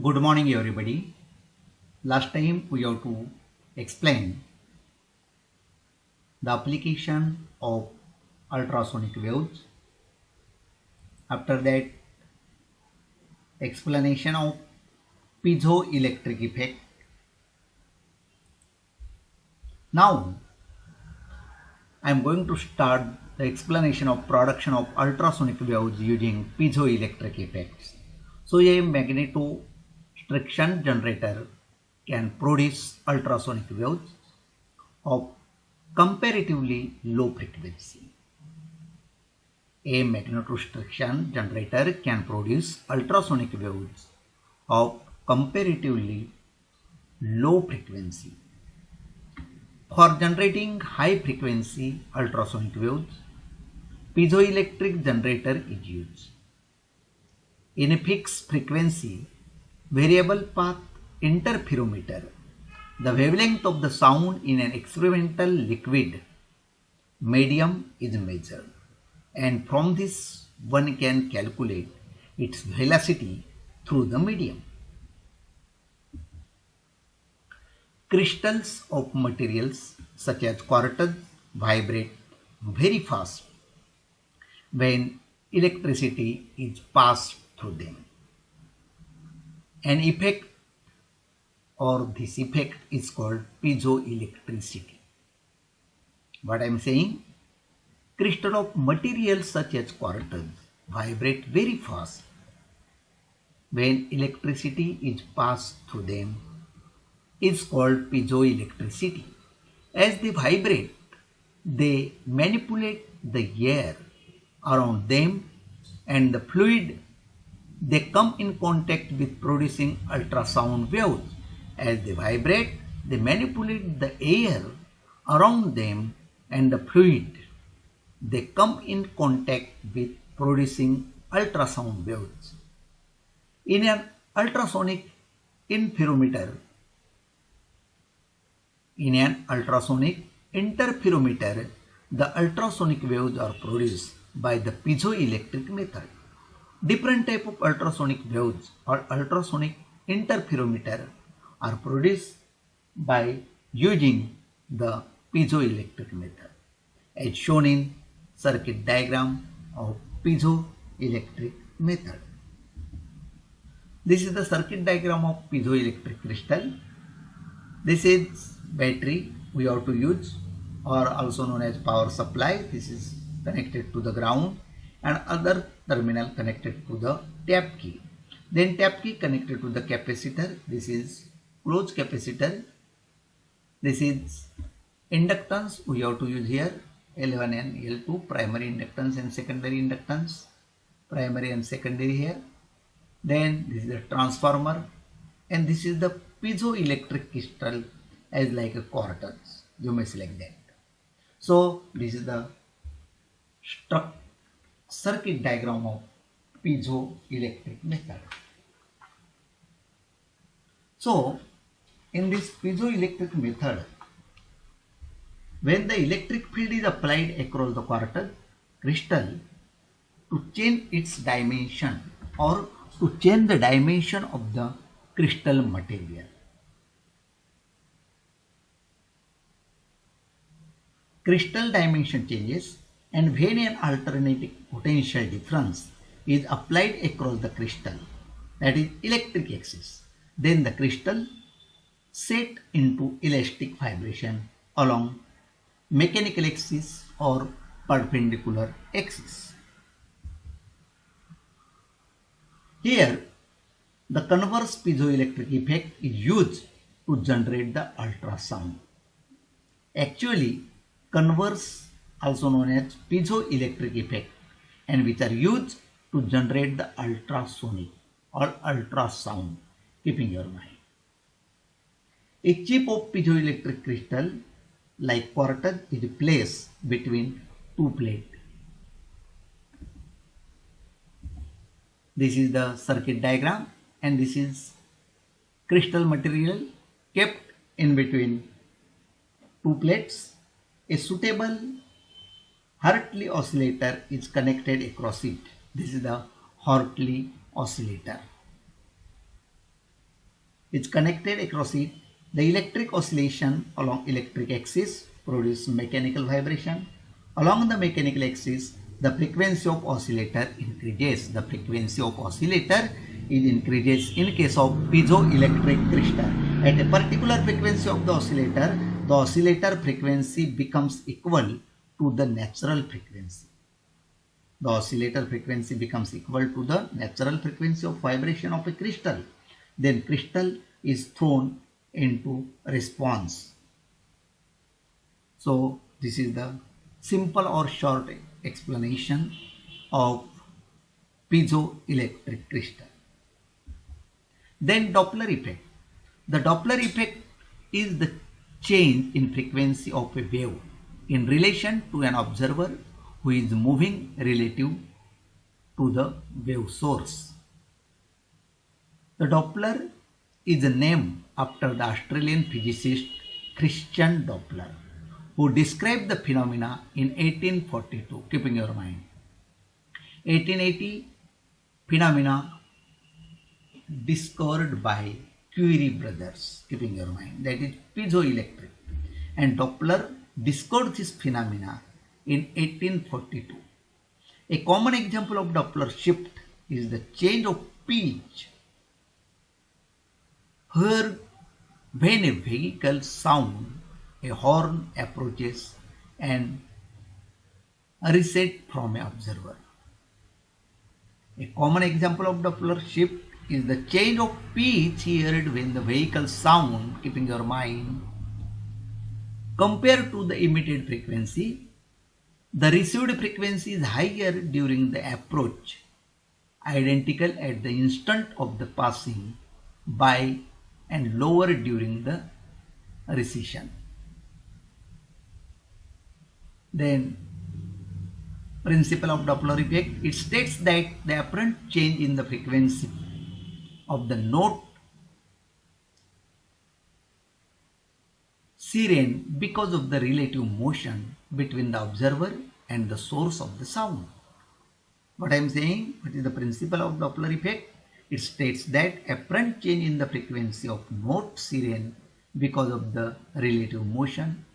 Good morning, everybody. Last time we have to explain the application of ultrasonic waves. After that, explanation of piezoelectric effect. Now, I am going to start the explanation of production of ultrasonic waves using piezoelectric effects. So, a magnetostriction generator can produce ultrasonic waves of comparatively low frequency. A magnetostriction generator can produce ultrasonic waves of comparatively low frequency. For generating high frequency ultrasonic waves, piezoelectric generator is used. In a fixed frequency variable path interferometer, the wavelength of the sound in an experimental liquid medium is measured, and from this one can calculate its velocity through the medium. Crystals of materials such as quartz vibrate very fast when electricity is passed through them. An effect or this effect is called piezoelectricity. What I am saying? Crystal of materials such as quartz vibrate very fast when electricity is passed through them is called piezoelectricity. As they vibrate, they manipulate the air around them and the fluid they come in contact with producing ultrasound waves. As they vibrate, they manipulate the air around them and the fluid they come in contact with producing ultrasound waves. In an ultrasonic interferometer, the ultrasonic waves are produced by the piezoelectric method. Different type of ultrasonic waves or ultrasonic interferometer are produced by using the piezoelectric method, as shown in circuit diagram of piezoelectric method. This is the circuit diagram of piezoelectric crystal. This is battery we have to use, or also known as power supply. This is connected to the ground, and other terminal connected to the tap key. Then tap key connected to the capacitor. This is closed capacitor. This is inductance we have to use here, L1 and L2, primary inductance and secondary inductance, primary and secondary here. Then this is the transformer, and this is the piezoelectric crystal as like a quartz. You may select that. So this is the circuit diagram of piezoelectric method. So in this piezoelectric method, when the electric field is applied across the quartz crystal to change its dimension or to change the dimension of the crystal material, crystal dimension changes, and when an alternating potential difference is applied across the crystal, that is electric axis, then the crystal set into elastic vibration along mechanical axis or perpendicular axis. Here, the converse piezoelectric effect is used to generate the ultrasound. Actually, converse, also known as piezoelectric effect, and which are used to generate the ultrasonic or ultrasound, keeping your mind. A chip of piezoelectric crystal like quartz is placed between two plates. This is the circuit diagram, and this is crystal material kept in between two plates. A suitable Hartley oscillator is connected across it. This is the Hartley oscillator. is connected across it. The electric oscillation along electric axis produce mechanical vibration. Along the mechanical axis, the frequency of oscillator increases. The frequency of oscillator is increases in case of piezoelectric crystal. At a particular frequency of the oscillator frequency becomes equal to the natural frequency. The oscillator frequency becomes equal to the natural frequency of vibration of a crystal. Then crystal is thrown into response. So this is the simple or short explanation of piezoelectric crystal. Then Doppler effect. The Doppler effect is the change in frequency of a wave in relation to an observer who is moving relative to the wave source. The Doppler is a name after the Australian physicist Christian Doppler, who described the phenomena in 1842. Keeping your mind, 1880 phenomena discovered by Curie brothers. Keeping your mind, that is piezoelectric, and Doppler discovered this phenomena in 1842. A common example of Doppler shift is the change of pitch, where when a vehicle sound a horn approaches and recedes from an observer. A common example of Doppler shift is the change of pitch heard when the vehicle sound, keeping your mind, compared to the emitted frequency. The received frequency is higher during the approach, identical at the instant of the passing by, and lower during the recession. Then principle of Doppler effect, it states that the apparent change in the frequency of the note siren because of the relative motion between the observer and the source of the sound. What I am saying, what is the principle of Doppler effect? It states that apparent change in the frequency of note siren because of the relative motion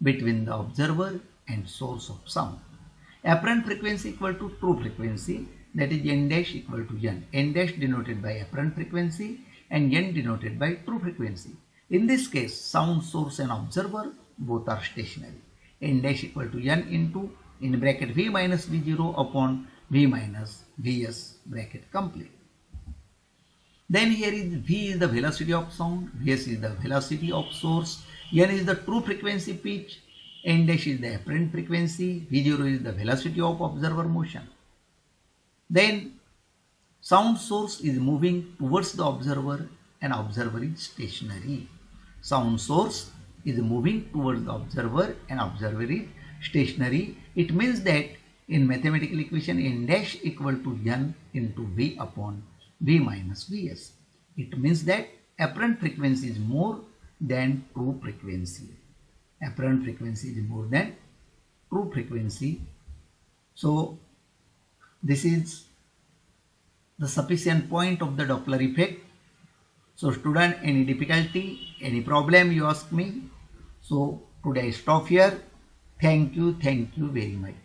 between the observer and source of sound. Apparent frequency equal to true frequency, that is n dash equal to n. N dash denoted by apparent frequency and n denoted by true frequency. In this case, sound source and observer both are stationary. N dash equal to n into in bracket v minus v0 upon v minus vs bracket complete. Then here is v is the velocity of sound, vs is the velocity of source, n is the true frequency pitch, n dash is the apparent frequency, v0 is the velocity of observer motion. Then sound source is moving towards the observer and observer is stationary. Sound source is moving towards the observer and observer is stationary. It means that in mathematical equation n dash equal to n into v upon v minus vs. It means that apparent frequency is more than true frequency. Apparent frequency is more than true frequency. So this is the sufficient point of the Doppler effect. So student, any difficulty, any problem you ask me. So today I stop here. Thank you very much.